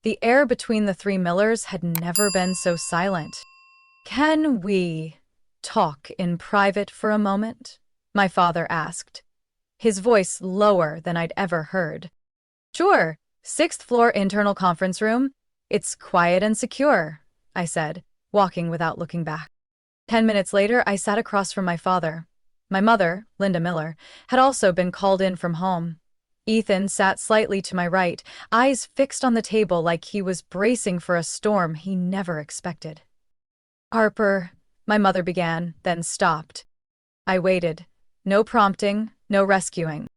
The air between the three Millers had never been so silent. "Can we talk in private for a moment?" my father asked, his voice lower than I'd ever heard. "Sure, sixth floor internal conference room. It's quiet and secure," I said, walking without looking back. 10 minutes later, I sat across from my father. My mother, Linda Miller, had also been called in from home. Ethan sat slightly to my right, eyes fixed on the table like he was bracing for a storm he never expected. "Harper," my mother began, then stopped. I waited. No prompting, no rescuing.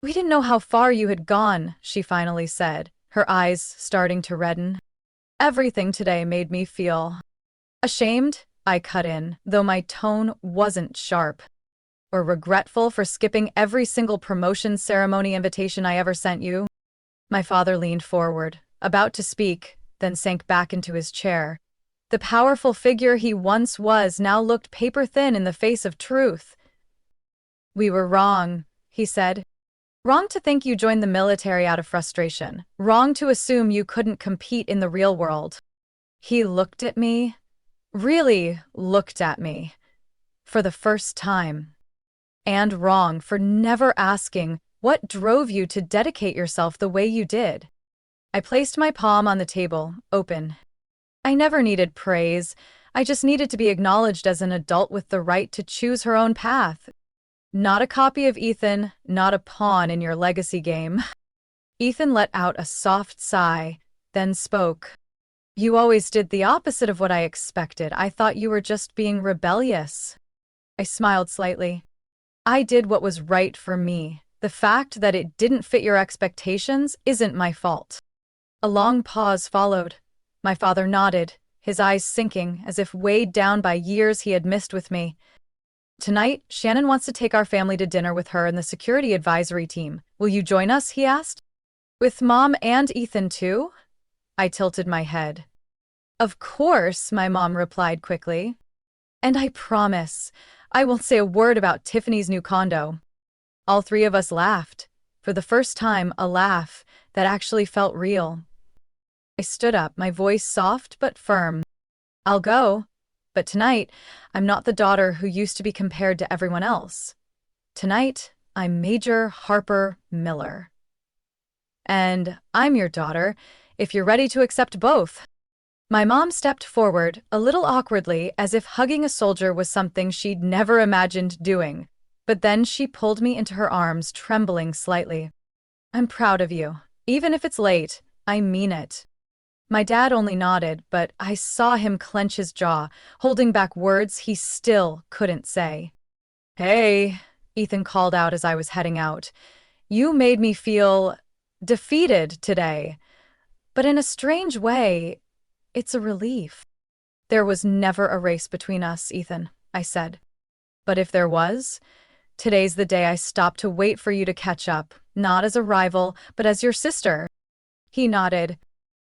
"We didn't know how far you had gone," she finally said, her eyes starting to redden. "Everything today made me feel ashamed," I cut in, though my tone wasn't sharp. "Or regretful for skipping every single promotion ceremony invitation I ever sent you." My father leaned forward, about to speak, then sank back into his chair. The powerful figure he once was now looked paper-thin in the face of truth. "We were wrong," he said. "Wrong to think you joined the military out of frustration. Wrong to assume you couldn't compete in the real world." He looked at me, really looked at me, for the first time. "And wrong for never asking what drove you to dedicate yourself the way you did." I placed my palm on the table, open. I never needed praise. I just needed to be acknowledged as an adult with the right to choose her own path. Not a copy of Ethan, not a pawn in your legacy game. Ethan let out a soft sigh, then spoke. "You always did the opposite of what I expected. I thought you were just being rebellious." I smiled slightly. "I did what was right for me. The fact that it didn't fit your expectations isn't my fault." A long pause followed. My father nodded, his eyes sinking as if weighed down by years he had missed with me. "Tonight, Shannon wants to take our family to dinner with her and the security advisory team. Will you join us?" he asked. "With Mom and Ethan too?" I tilted my head. "Of course," my mom replied quickly. "And I promise, I won't say a word about Tiffany's new condo." All three of us laughed. For the first time, a laugh that actually felt real. I stood up, my voice soft but firm. "I'll go. But tonight, I'm not the daughter who used to be compared to everyone else. Tonight, I'm Major Harper Miller. And I'm your daughter, if you're ready to accept both." My mom stepped forward, a little awkwardly, as if hugging a soldier was something she'd never imagined doing. But then she pulled me into her arms, trembling slightly. "I'm proud of you. Even if it's late, I mean it." My dad only nodded, but I saw him clench his jaw, holding back words he still couldn't say. "Hey," Ethan called out as I was heading out. "You made me feel defeated today. But in a strange way, it's a relief." "There was never a race between us, Ethan," I said. "But if there was, today's the day I stopped to wait for you to catch up, not as a rival, but as your sister." He nodded.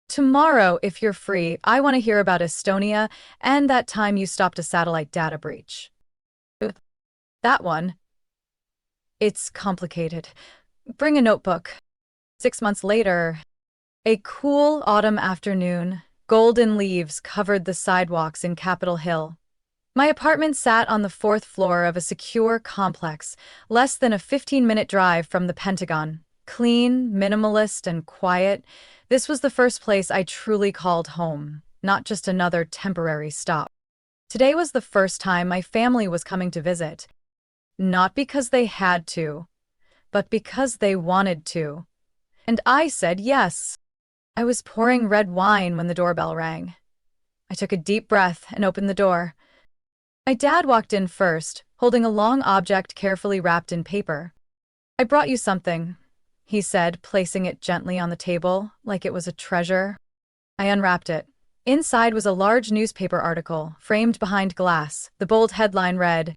"Tomorrow, if you're free, I want to hear about Estonia and that time you stopped a satellite data breach." "That one? It's complicated. Bring a notebook." 6 months later, a cool autumn afternoon, golden leaves covered the sidewalks in Capitol Hill. My apartment sat on the fourth floor of a secure complex, less than a 15-minute drive from the Pentagon. Clean, minimalist, and quiet, this was the first place I truly called home, not just another temporary stop. Today was the first time my family was coming to visit. Not because they had to, but because they wanted to. And I said yes. I was pouring red wine when the doorbell rang. I took a deep breath and opened the door. My dad walked in first, holding a long object carefully wrapped in paper. "I brought you something," he said, placing it gently on the table, like it was a treasure. I unwrapped it. Inside was a large newspaper article, framed behind glass. The bold headline read,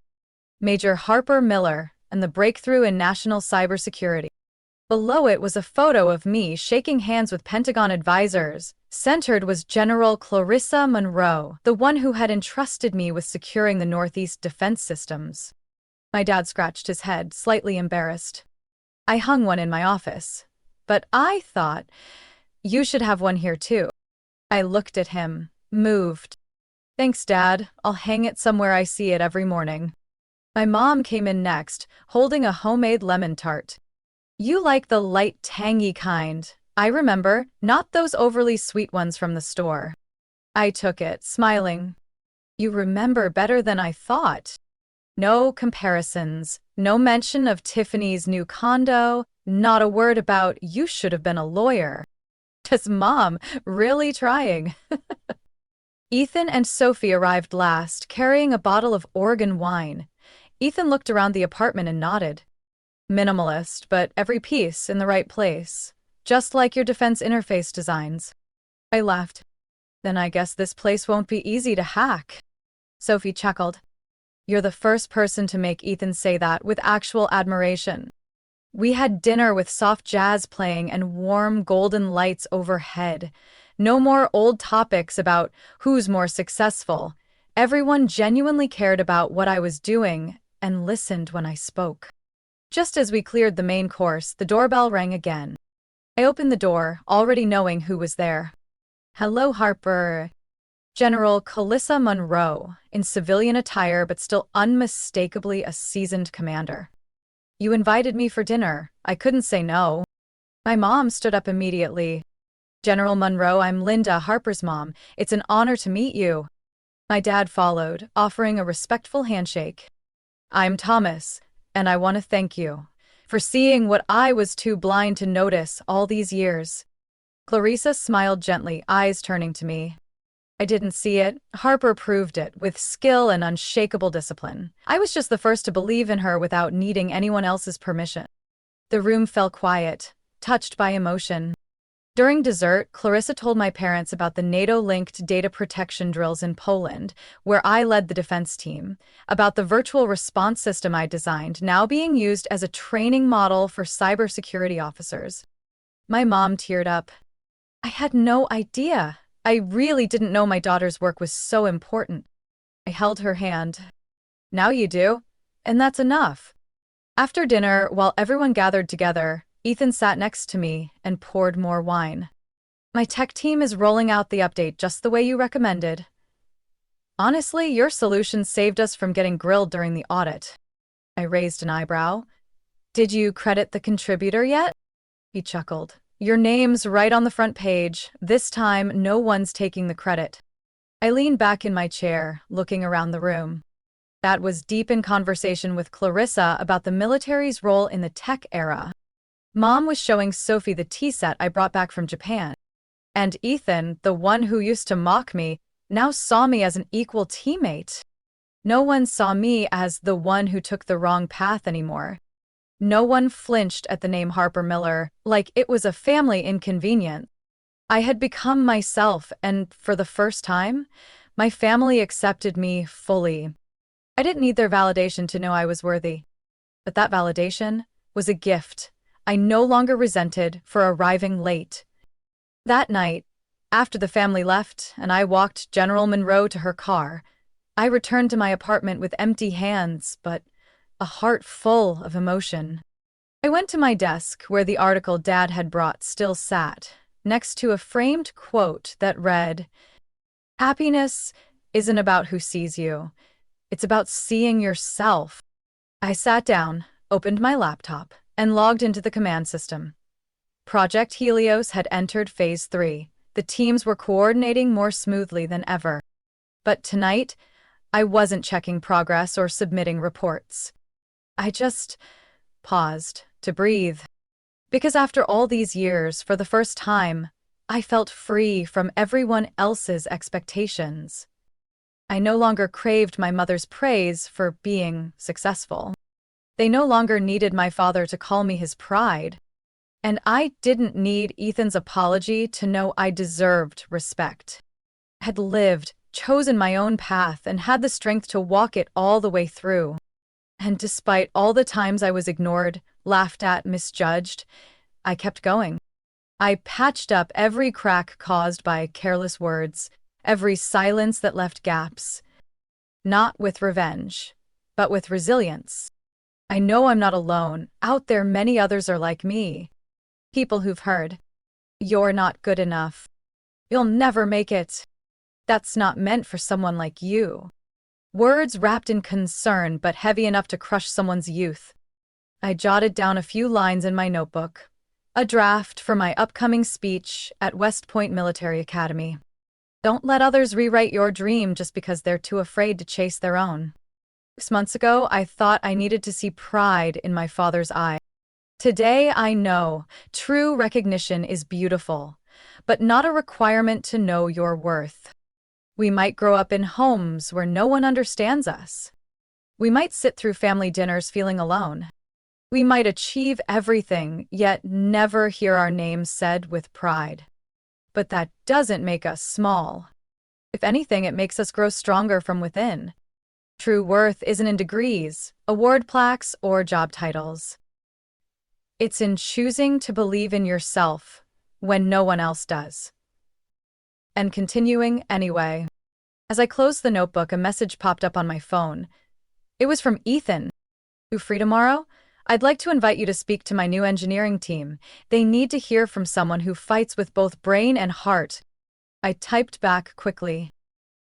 "Major Harper Miller and the Breakthrough in National Cybersecurity." Below it was a photo of me shaking hands with Pentagon advisors. Centered was General Clarissa Monroe, the one who had entrusted me with securing the Northeast defense systems. My dad scratched his head, slightly embarrassed. "I hung one in my office. But I thought You should have one here too. I looked at him, moved. Thanks, Dad. I'll hang it somewhere I see it every morning. My mom came in next, holding a homemade lemon tart. You like the light, tangy kind. I remember, not those overly sweet ones from the store. I took it, smiling. You remember better than I thought. No comparisons, no mention of Tiffany's new condo, not a word about you should have been a lawyer. Does Mom really trying? Ethan and Sophie arrived last, carrying a bottle of Oregon wine. Ethan looked around the apartment and nodded. Minimalist, but every piece in the right place. Just like your defense interface designs. I laughed. Then I guess this place won't be easy to hack. Sophie chuckled. You're the first person to make Ethan say that with actual admiration. We had dinner with soft jazz playing and warm golden lights overhead. No more old topics about who's more successful. Everyone genuinely cared about what I was doing and listened when I spoke. Just as we cleared the main course, the doorbell rang again. I opened the door, already knowing who was there. Hello, Harper. General Calissa Monroe, in civilian attire but still unmistakably a seasoned commander. You invited me for dinner. I couldn't say no. My mom stood up immediately. General Monroe, I'm Linda, Harper's mom. It's an honor to meet you. My dad followed, offering a respectful handshake. I'm Thomas, and I want to thank you for seeing what I was too blind to notice all these years. Clarissa smiled gently, eyes turning to me. I didn't see it. Harper proved it, with skill and unshakable discipline. I was just the first to believe in her without needing anyone else's permission. The room fell quiet, touched by emotion. During dessert, Clarissa told my parents about the NATO-linked data protection drills in Poland, where I led the defense team, about the virtual response system I designed, now being used as a training model for cybersecurity officers. My mom teared up. I had no idea. I really didn't know my daughter's work was so important. I held her hand. Now you do, and that's enough. After dinner, while everyone gathered together, Ethan sat next to me and poured more wine. My tech team is rolling out the update just the way you recommended. Honestly, your solution saved us from getting grilled during the audit. I raised an eyebrow. Did you credit the contributor yet? He chuckled. Your name's right on the front page. This time, no one's taking the credit. I leaned back in my chair, looking around the room. That was deep in conversation with Clarissa about the military's role in the tech era. Mom was showing Sophie the tea set I brought back from Japan. And Ethan, the one who used to mock me, now saw me as an equal teammate. No one saw me as the one who took the wrong path anymore. No one flinched at the name Harper Miller, like it was a family inconvenience. I had become myself, and for the first time, my family accepted me fully. I didn't need their validation to know I was worthy. But that validation was a gift I no longer resented for arriving late. That night, after the family left and I walked General Monroe to her car, I returned to my apartment with empty hands, but a heart full of emotion. I went to my desk where the article Dad had brought still sat, next to a framed quote that read, "Happiness isn't about who sees you. It's about seeing yourself." I sat down, opened my laptop, and logged into the command system. Project Helios had entered Phase 3. The teams were coordinating more smoothly than ever. But tonight, I wasn't checking progress or submitting reports. I just paused to breathe. Because after all these years, for the first time, I felt free from everyone else's expectations. I no longer craved my mother's praise for being successful. They no longer needed my father to call me his pride. And I didn't need Ethan's apology to know I deserved respect. I had lived, chosen my own path, and had the strength to walk it all the way through. And despite all the times I was ignored, laughed at, misjudged, I kept going. I patched up every crack caused by careless words, every silence that left gaps. Not with revenge, but with resilience. I know I'm not alone. Out there, many others are like me. People who've heard You're not good enough. You'll never make it. That's not meant for someone like you. Words wrapped in concern but heavy enough to crush someone's youth. I jotted down a few lines in my notebook, a draft for my upcoming speech at West Point Military Academy. Don't let others rewrite your dream just because they're too afraid to chase their own. 6 months ago, I thought I needed to see pride in my father's eye. Today, I know true recognition is beautiful, but not a requirement to know your worth. We might grow up in homes where no one understands us. We might sit through family dinners feeling alone. We might achieve everything, yet never hear our names said with pride. But that doesn't make us small. If anything, it makes us grow stronger from within. True worth isn't in degrees, award plaques, or job titles. It's in choosing to believe in yourself when no one else does. And continuing anyway. As I closed the notebook, a message popped up on my phone. It was from Ethan. You free tomorrow? I'd like to invite you to speak to my new engineering team. They need to hear from someone who fights with both brain and heart. I typed back quickly.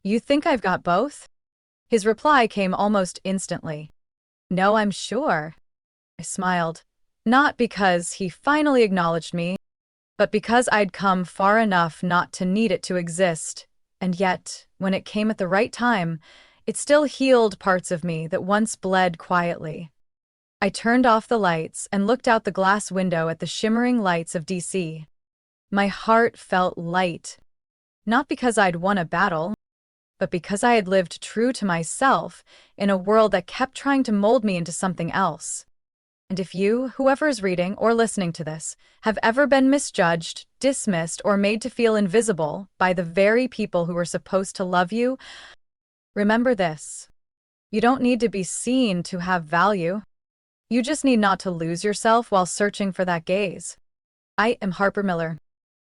You think I've got both? His reply came almost instantly. No, I'm sure. I smiled. Not because he finally acknowledged me, but because I'd come far enough not to need it to exist. And yet, when it came at the right time, it still healed parts of me that once bled quietly. I turned off the lights and looked out the glass window at the shimmering lights of DC. My heart felt light, not because I'd won a battle, but because I had lived true to myself in a world that kept trying to mold me into something else. And if you, whoever is reading or listening to this, have ever been misjudged, dismissed, or made to feel invisible by the very people who were supposed to love you, remember this. You don't need to be seen to have value. You just need not to lose yourself while searching for that gaze. I am Harper Miller.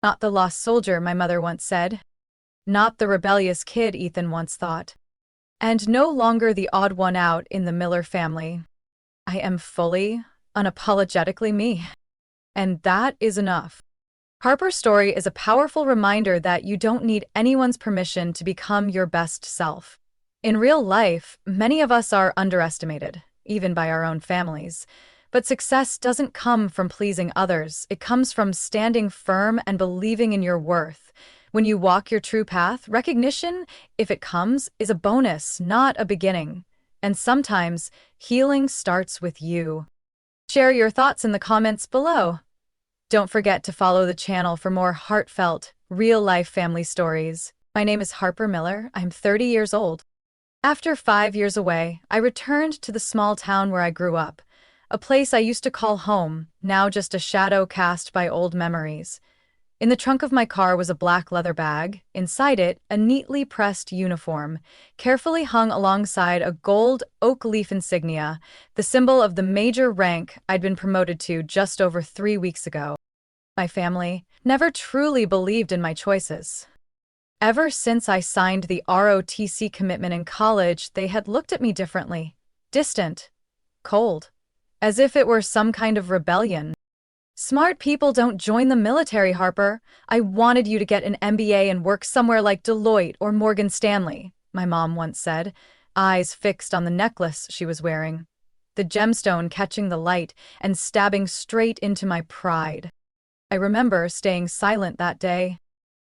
Not the lost soldier my mother once said. Not the rebellious kid Ethan once thought. And no longer the odd one out in the Miller family. I am fully, unapologetically me. And that is enough. Harper's story is a powerful reminder that you don't need anyone's permission to become your best self. In real life, many of us are underestimated, even by our own families. But success doesn't come from pleasing others. It comes from standing firm and believing in your worth. When you walk your true path, recognition, if it comes, is a bonus, not a beginning. And sometimes, healing starts with you. Share your thoughts in the comments below. Don't forget to follow the channel for more heartfelt, real-life family stories. My name is Harper Miller. I'm 30 years old. After 5 years away, I returned to the small town where I grew up, a place I used to call home, now just a shadow cast by old memories. In the trunk of my car was a black leather bag, inside it, a neatly pressed uniform, carefully hung alongside a gold oak leaf insignia, the symbol of the major rank I'd been promoted to just over 3 weeks ago. My family never truly believed in my choices. Ever since I signed the ROTC commitment in college, they had looked at me differently, distant, cold, as if it were some kind of rebellion. Smart people don't join the military, Harper. I wanted you to get an MBA and work somewhere like Deloitte or Morgan Stanley, my mom once said, eyes fixed on the necklace she was wearing, the gemstone catching the light and stabbing straight into my pride. I remember staying silent that day,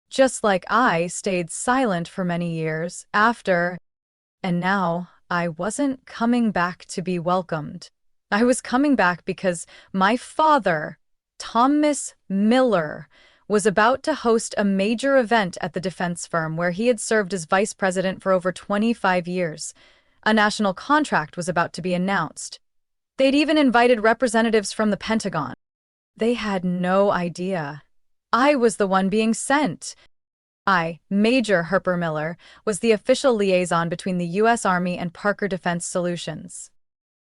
just like I stayed silent for many years after, and now I wasn't coming back to be welcomed. I was coming back because my father, Thomas Miller, was about to host a major event at the defense firm where he had served as vice president for over 25 years. A national contract was about to be announced. They'd even invited representatives from the Pentagon. They had no idea. I was the one being sent. I, Major Harper Miller, was the official liaison between the U.S. Army and Parker Defense Solutions.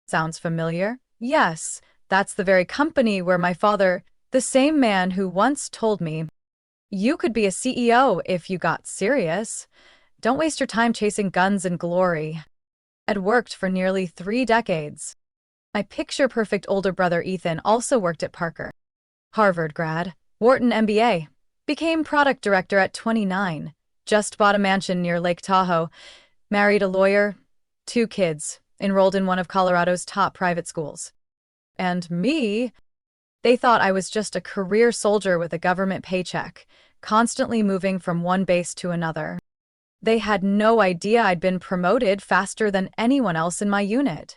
Sounds familiar? Yes, that's the very company where my father, the same man who once told me, "You could be a CEO if you got serious. Don't waste your time chasing guns and glory," had worked for nearly 3 decades. My picture-perfect older brother Ethan also worked at Parker. Harvard grad, Wharton MBA. Became product director at 29. Just bought a mansion near Lake Tahoe. Married a lawyer. 2 kids. Enrolled in one of Colorado's top private schools. And me? They thought I was just a career soldier with a government paycheck, constantly moving from one base to another. They had no idea I'd been promoted faster than anyone else in my unit.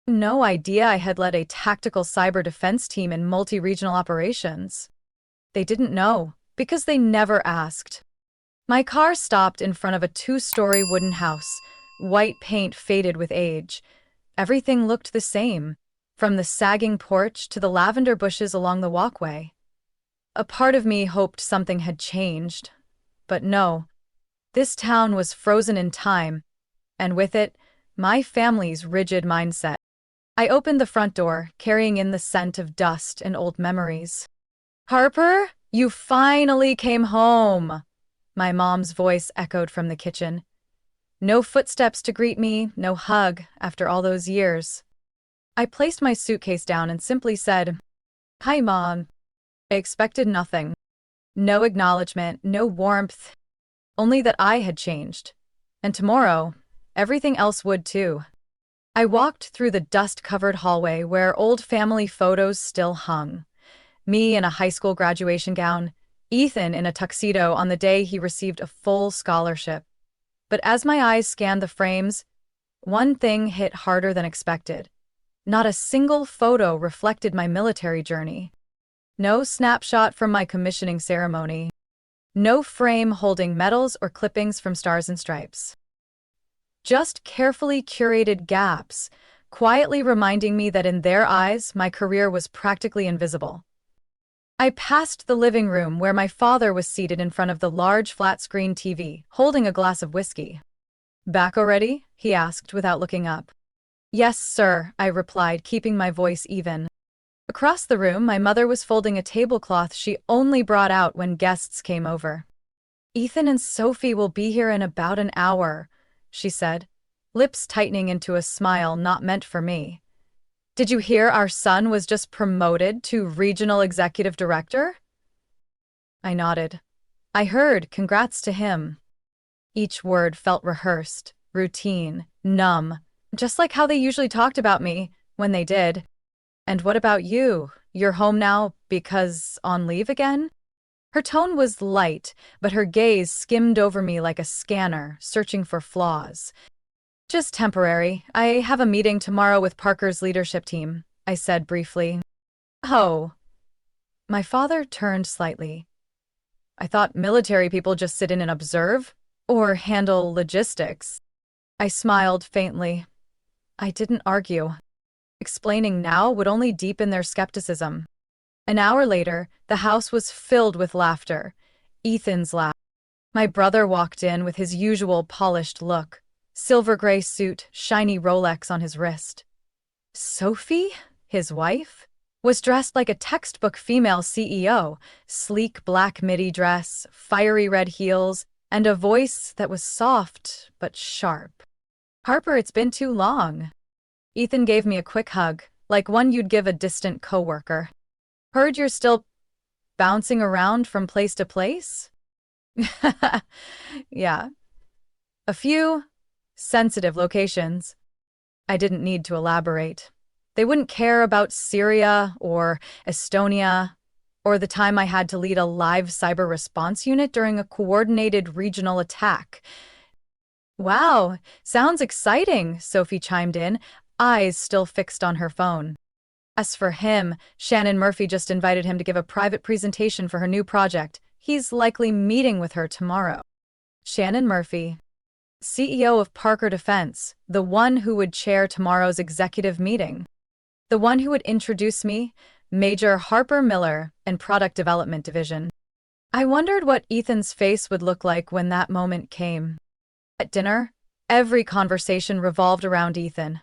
No idea I had led a tactical cyber defense team in multi-regional operations. They didn't know, because they never asked. My car stopped in front of a 2-story wooden house. White paint faded with age. Everything looked the same, from the sagging porch to the lavender bushes along the walkway. A part of me hoped something had changed. But no. This town was frozen in time, and with it, my family's rigid mindset. I opened the front door, carrying in the scent of dust and old memories. "Harper, you finally came home!" My mom's voice echoed from the kitchen. No footsteps to greet me, no hug after all those years. I placed my suitcase down and simply said, "Hi, Mom." I expected nothing. No acknowledgement, no warmth. Only that I had changed. And tomorrow, everything else would too. I walked through the dust-covered hallway where old family photos still hung. Me in a high school graduation gown, Ethan in a tuxedo on the day he received a full scholarship. But as my eyes scanned the frames, one thing hit harder than expected. Not a single photo reflected my military journey. No snapshot from my commissioning ceremony. No frame holding medals or clippings from Stars and Stripes. Just carefully curated gaps, quietly reminding me that in their eyes, my career was practically invisible. I passed the living room where my father was seated in front of the large flat-screen TV, holding a glass of whiskey. "Back already?" he asked without looking up. "Yes, sir," I replied, keeping my voice even. Across the room, my mother was folding a tablecloth she only brought out when guests came over. "Ethan and Sophie will be here in about an hour," she said, lips tightening into a smile not meant for me. "Did you hear our son was just promoted to regional executive director?" I nodded. I heard, "Congrats to him." Each word felt rehearsed, routine, numb, just like how they usually talked about me, when they did. "And what about you? You're home now because on leave again?" Her tone was light, but her gaze skimmed over me like a scanner, searching for flaws. "Just temporary. I have a meeting tomorrow with Parker's leadership team," I said briefly. "Oh." My father turned slightly. "I thought military people just sit in and observe, or handle logistics." I smiled faintly. I didn't argue. Explaining now would only deepen their skepticism. An hour later, the house was filled with laughter. Ethan's laugh. My brother walked in with his usual polished look. Silver gray suit, shiny Rolex on his wrist. Sophie, his wife, was dressed like a textbook female CEO, sleek black midi dress, fiery red heels, and a voice that was soft but sharp. "Harper, it's been too long." Ethan gave me a quick hug, like one you'd give a distant coworker. "Heard you're still bouncing around from place to place?" "Yeah. A few sensitive locations." I didn't need to elaborate. They wouldn't care about Syria or Estonia, or the time I had to lead a live cyber response unit during a coordinated regional attack. "Wow, sounds exciting," Sophie chimed in, eyes still fixed on her phone. As for him, Shannon Murphy just invited him to give a private presentation for her new project. He's likely meeting with her tomorrow. Shannon Murphy, CEO of Parker Defense, the one who would chair tomorrow's executive meeting. The one who would introduce me, Major Harper Miller, and Product Development Division. I wondered what Ethan's face would look like when that moment came. At dinner, every conversation revolved around Ethan.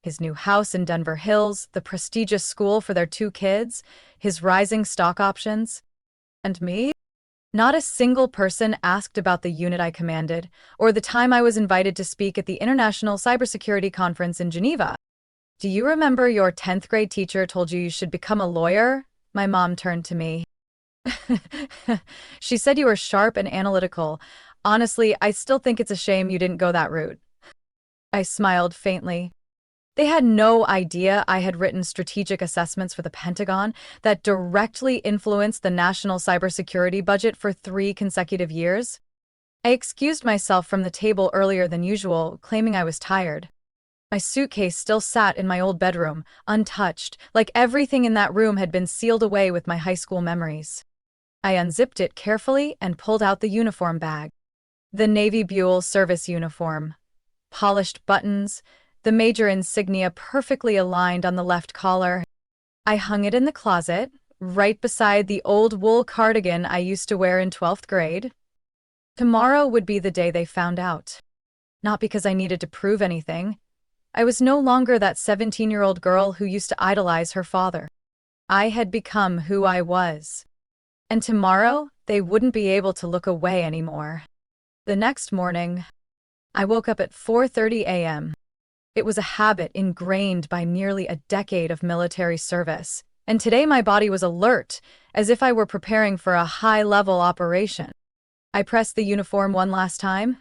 His new house in Denver Hills, the prestigious school for their 2 kids, his rising stock options. And me? Not a single person asked about the unit I commanded, or the time I was invited to speak at the International Cybersecurity Conference in Geneva. "Do you remember your 10th grade teacher told you should become a lawyer?" My mom turned to me. She said you were sharp and analytical. Honestly, I still think it's a shame you didn't go that route. I smiled faintly. They had no idea I had written strategic assessments for the Pentagon that directly influenced the national cybersecurity budget for 3 consecutive years. I excused myself from the table earlier than usual, claiming I was tired. My suitcase still sat in my old bedroom, untouched, like everything in that room had been sealed away with my high school memories. I unzipped it carefully and pulled out the uniform bag. The Navy Buell service uniform. Polished buttons, the major insignia perfectly aligned on the left collar. I hung it in the closet, right beside the old wool cardigan I used to wear in 12th grade. Tomorrow would be the day they found out. Not because I needed to prove anything. I was no longer that 17-year-old girl who used to idolize her father. I had become who I was. And tomorrow, they wouldn't be able to look away anymore. The next morning, I woke up at 4:30 a.m. It was a habit ingrained by nearly a decade of military service, and today my body was alert, as if I were preparing for a high-level operation. I pressed the uniform one last time,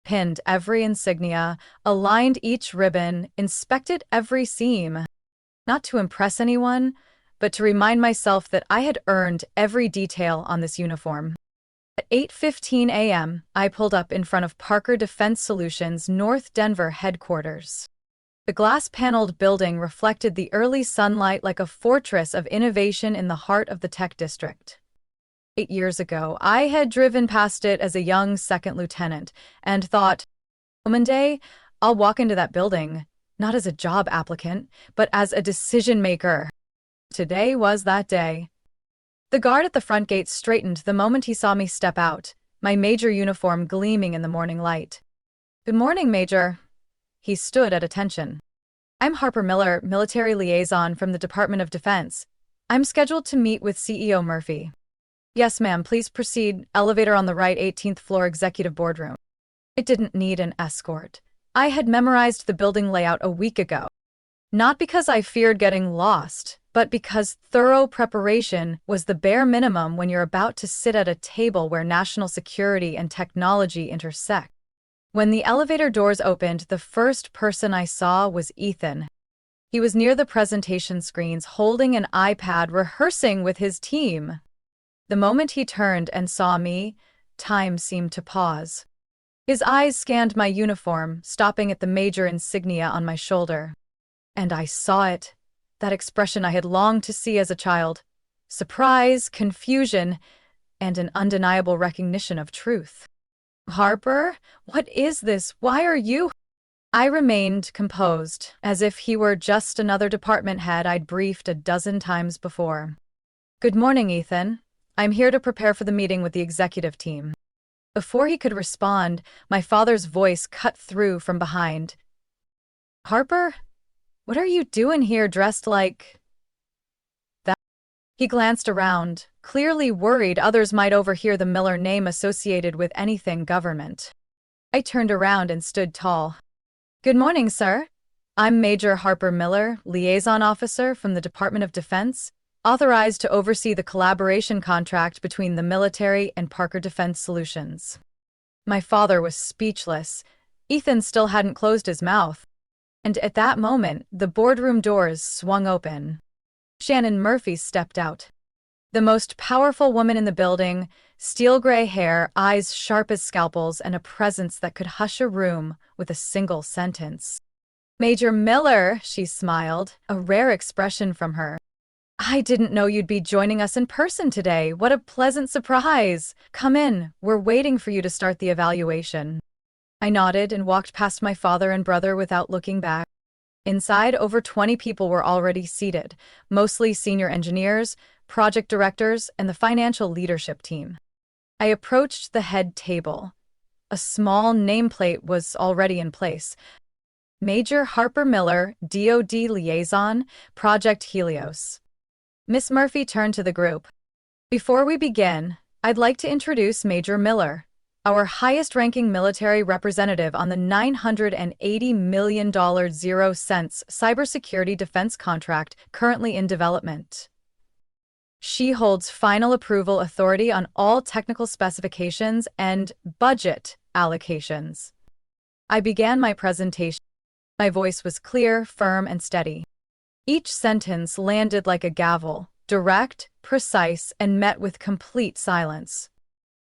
pinned every insignia, aligned each ribbon, inspected every seam. Not to impress anyone, but to remind myself that I had earned every detail on this uniform. At 8:15 a.m., I pulled up in front of Parker Defense Solutions' North Denver headquarters. The glass-paneled building reflected the early sunlight like a fortress of innovation in the heart of the tech district. 8 years ago, I had driven past it as a young second lieutenant and thought, one day, I'll walk into that building, not as a job applicant, but as a decision-maker. Today was that day. The guard at the front gate straightened the moment he saw me step out, my major uniform gleaming in the morning light. "Good morning, Major." He stood at attention. "I'm Harper Miller, military liaison from the Department of Defense. I'm scheduled to meet with CEO Murphy." "Yes, ma'am, please proceed. Elevator on the right, 18th floor, executive boardroom." It didn't need an escort. I had memorized the building layout a week ago. Not because I feared getting lost, but because thorough preparation was the bare minimum when you're about to sit at a table where national security and technology intersect. When the elevator doors opened, the first person I saw was Ethan. He was near the presentation screens holding an iPad, rehearsing with his team. The moment he turned and saw me, time seemed to pause. His eyes scanned my uniform, stopping at the major insignia on my shoulder. And I saw it, that expression I had longed to see as a child. Surprise, confusion, and an undeniable recognition of truth. "Harper, what is this? Why are you—" I remained composed, as if he were just another department head I'd briefed a dozen times before. "Good morning, Ethan. I'm here to prepare for the meeting with the executive team." Before he could respond, my father's voice cut through from behind. "Harper? What are you doing here dressed like that?" He glanced around, clearly worried others might overhear the Miller name associated with anything government. I turned around and stood tall. "Good morning, sir. I'm Major Harper Miller, liaison officer from the Department of Defense, authorized to oversee the collaboration contract between the military and Parker Defense Solutions." My father was speechless. Ethan still hadn't closed his mouth. And at that moment, the boardroom doors swung open. Shannon Murphy stepped out. The most powerful woman in the building, steel gray hair, eyes sharp as scalpels, and a presence that could hush a room with a single sentence. "Major Miller," she smiled, a rare expression from her. "I didn't know you'd be joining us in person today. What a pleasant surprise. Come in, we're waiting for you to start the evaluation." I nodded and walked past my father and brother without looking back. Inside, over 20 people were already seated, mostly senior engineers, project directors, and the financial leadership team. I approached the head table. A small nameplate was already in place. Major Harper Miller, DoD Liaison, Project Helios. Miss Murphy turned to the group. "Before we begin, I'd like to introduce Major Miller, our highest-ranking military representative on the $980 million 0 cents cybersecurity defense contract currently in development." She holds final approval authority on all technical specifications and budget allocations. I began my presentation. My voice was clear, firm, and steady. Each sentence landed like a gavel, direct, precise, and met with complete silence.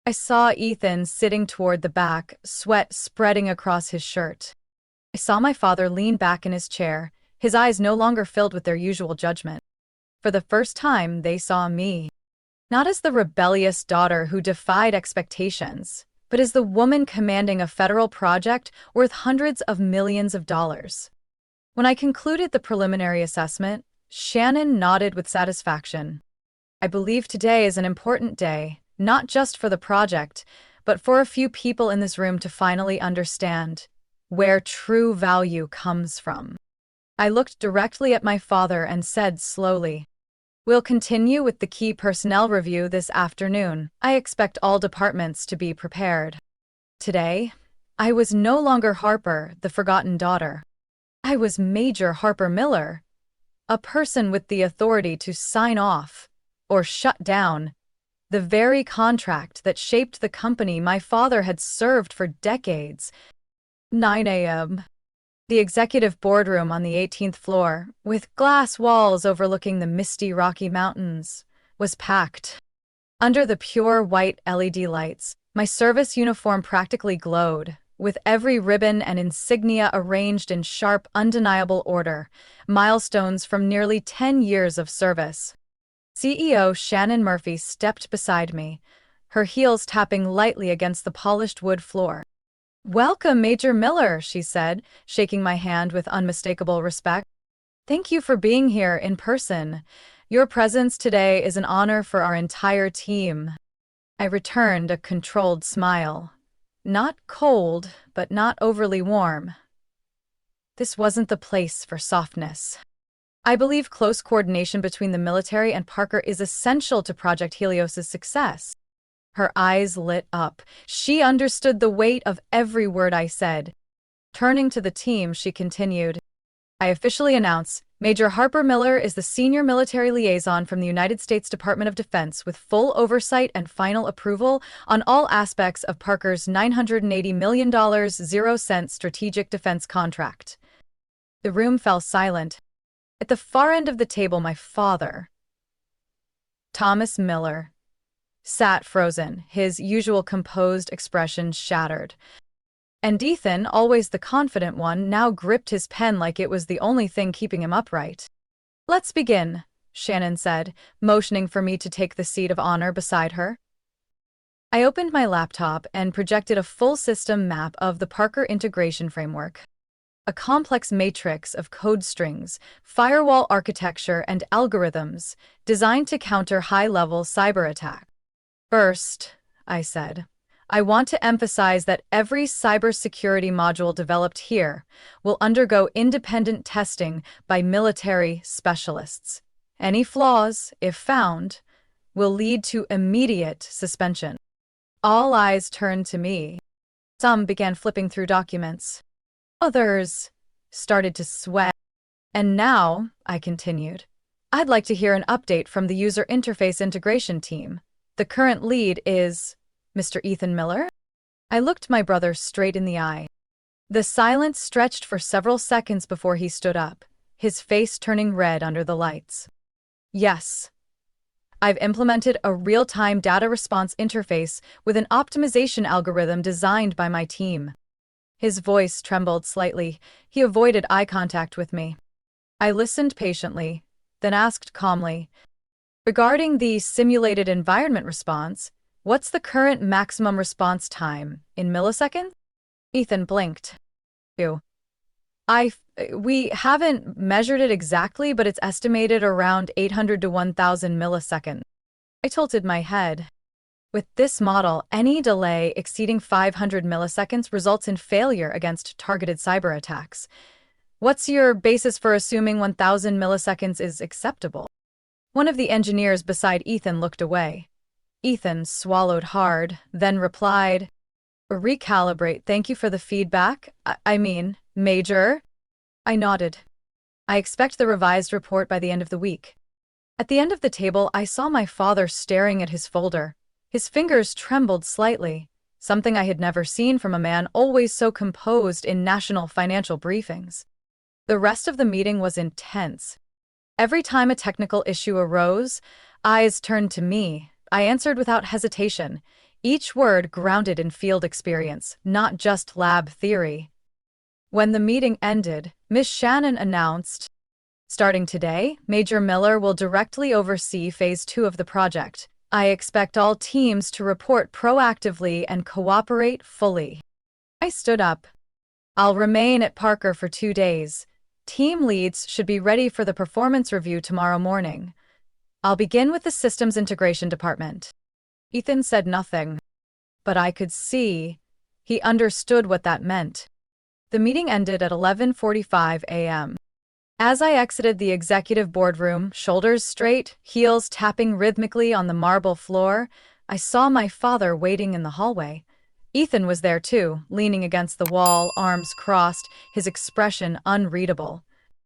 I saw Ethan sitting toward the back, sweat spreading across his shirt. I saw my father lean back in his chair, his eyes no longer filled with their usual judgment. For the first time, they saw me. Not as the rebellious daughter who defied expectations, but as the woman commanding a federal project worth hundreds of millions of dollars. When I concluded the preliminary assessment, Shannon nodded with satisfaction. I believe today is an important day, not just for the project, but for a few people in this room to finally understand where true value comes from. I looked directly at my father and said slowly, "We'll continue with the key personnel review this afternoon. I expect all departments to be prepared." Today, I was no longer Harper, the forgotten daughter. I was Major Harper Miller, a person with the authority to sign off, or shut down, the very contract that shaped the company my father had served for decades. 9 a.m. The executive boardroom on the 18th floor, with glass walls overlooking the misty Rocky Mountains, was packed. Under the pure white LED lights, my service uniform practically glowed, with every ribbon and insignia arranged in sharp, undeniable order, milestones from nearly 10 years of service. CEO Shannon Murphy stepped beside me, her heels tapping lightly against the polished wood floor. "Welcome, Major Miller," she said, shaking my hand with unmistakable respect. "Thank you for being here in person. Your presence today is an honor for our entire team." I returned a controlled smile. Not cold, but not overly warm. This wasn't the place for softness. I believe close coordination between the military and Parker is essential to Project Helios's success. Her eyes lit up. She understood the weight of every word I said. Turning to the team, she continued, "I officially announce Major Harper Miller is the senior military liaison from the United States Department of Defense with full oversight and final approval on all aspects of Parker's $980 million 0-cent strategic defense contract." The room fell silent. At the far end of the table, my father, Thomas Miller, sat frozen, his usual composed expression shattered. And Ethan, always the confident one, now gripped his pen like it was the only thing keeping him upright. "Let's begin," Shannon said, motioning for me to take the seat of honor beside her. I opened my laptop and projected a full system map of the Parker Integration Framework, a complex matrix of code strings, firewall architecture, and algorithms designed to counter high-level cyber attacks. "First," I said, "I want to emphasize that every cybersecurity module developed here will undergo independent testing by military specialists. Any flaws, if found, will lead to immediate suspension." All eyes turned to me. Some began flipping through documents. Others started to sweat. "And now," I continued, "I'd like to hear an update from the user interface integration team. The current lead is Mr. Ethan Miller?" I looked my brother straight in the eye. The silence stretched for several seconds before he stood up, his face turning red under the lights. "Yes. I've implemented a real-time data response interface with an optimization algorithm designed by my team." His voice trembled slightly. He avoided eye contact with me. I listened patiently, then asked calmly, "Regarding the simulated environment response, what's the current maximum response time in milliseconds?" Ethan blinked. We haven't measured it exactly, but it's estimated around 800 to 1,000 milliseconds." I tilted my head. With this model, any delay exceeding 500 milliseconds results in failure against targeted cyber attacks. What's your basis for assuming 1,000 milliseconds is acceptable? One of the engineers beside Ethan looked away. Ethan swallowed hard, then replied, "Recalibrate. Thank you for the feedback. Major." I nodded. "I expect the revised report by the end of the week." At the end of the table, I saw my father staring at his folder. His fingers trembled slightly, something I had never seen from a man always so composed in national financial briefings. The rest of the meeting was intense. Every time a technical issue arose, eyes turned to me. I answered without hesitation, each word grounded in field experience, not just lab theory. When the meeting ended, Miss Shannon announced, "Starting today, Major Miller will directly oversee Phase 2 of the project. I expect all teams to report proactively and cooperate fully." I stood up. "I'll remain at Parker for 2 days. Team leads should be ready for the performance review tomorrow morning. I'll begin with the Systems Integration Department." Ethan said nothing, but I could see he understood what that meant. The meeting ended at 11:45 a.m. As I exited the executive boardroom, shoulders straight, heels tapping rhythmically on the marble floor, I saw my father waiting in the hallway. Ethan was there too, leaning against the wall, arms crossed, his expression unreadable.